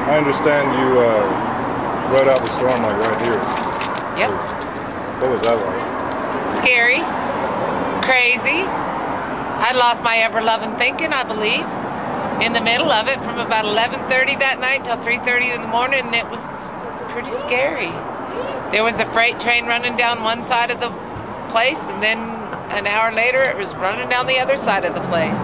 I understand you rode out the storm like right here. Yep. What was that like? Scary. Crazy. I lost my ever-loving thinking, I believe, in the middle of it from about 11:30 that night till 3:30 in the morning, and it was pretty scary. There was a freight train running down one side of the place, and then an hour later it was running down the other side of the place.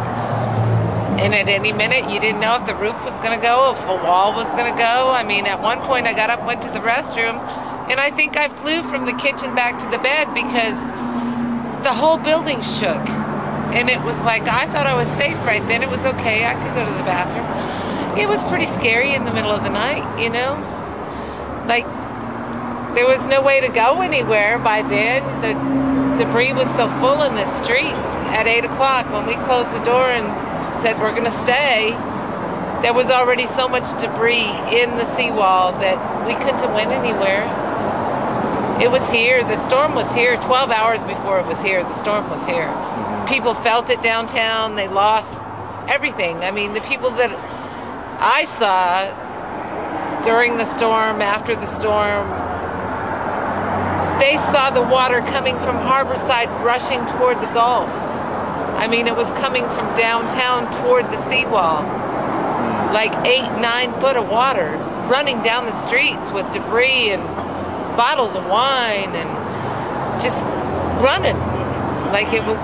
And at any minute you didn't know if the roof was going to go, if a wall was going to go. I mean, at one point I got up, went to the restroom, and I think I flew from the kitchen back to the bed because the whole building shook. And it was like, I thought I was safe right then. It was okay, I could go to the bathroom. It was pretty scary in the middle of the night, you know? Like, there was no way to go anywhere by then. The debris was so full in the streets. At 8 o'clock, when we closed the door and said we're gonna stay, there was already so much debris in the seawall that we couldn't have went anywhere. It was here, the storm was here 12 hours before it was here, the storm was here. People felt it downtown, they lost everything. I mean, the people that I saw during the storm, after the storm, they saw the water coming from Harborside rushing toward the Gulf. I mean, it was coming from downtown toward the seawall. Like 8, 9 foot of water running down the streets with debris and bottles of wine and just running like it was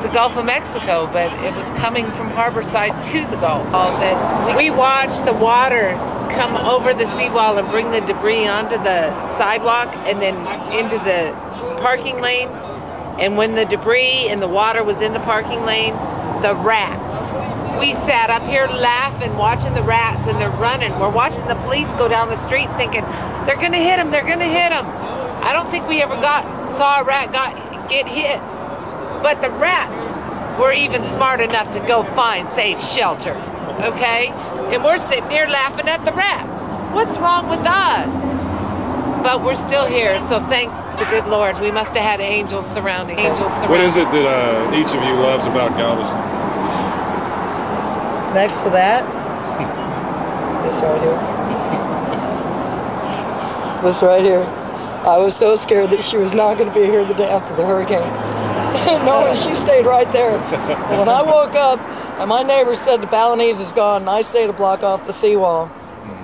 the Gulf of Mexico, but it was coming from Harborside to the Gulf. We watched the water come over the seawall and bring the debris onto the sidewalk and then into the parking lane. And when the debris and the water was in the parking lane, the rats. We sat up here laughing, watching the rats, and they're running. We're watching the police go down the street thinking, they're gonna hit him, they're gonna hit him. I don't think we ever saw a rat get hit. But the rats were even smart enough to go find safe shelter, okay? And we're sitting here laughing at the rats. What's wrong with us? But we're still here, so thank the good Lord. We must have had angels surrounding. What is it that each of you loves about Galveston? Next to that, this right here. This right here. I was so scared that she was not going to be here the day after the hurricane. No, and she stayed right there. And when I woke up, and my neighbor said the Balinese is gone, and I stayed a block off the seawall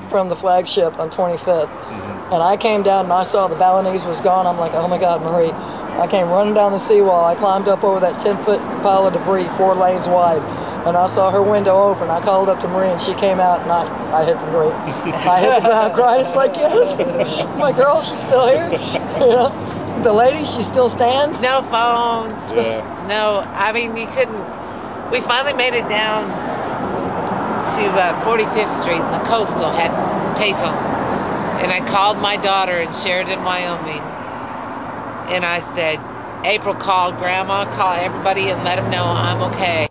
from the flagship on 25th. And I came down and I saw the Balinese was gone. I'm like, oh my God, Marie. I came running down the seawall. I climbed up over that 10-foot pile of debris, 4 lanes wide. And I saw her window open. I called up to Marie and she came out and I hit the ground. I hit the ground crying. It's like, yes, my girl, she's still here. You know, the lady, she still stands. No phones. Yeah. No, I mean, you couldn't. We finally made it down to 45th Street and the Coastal had payphones. And I called my daughter in Sheridan, Wyoming. And I said, April, call Grandma, call everybody and let them know I'm okay.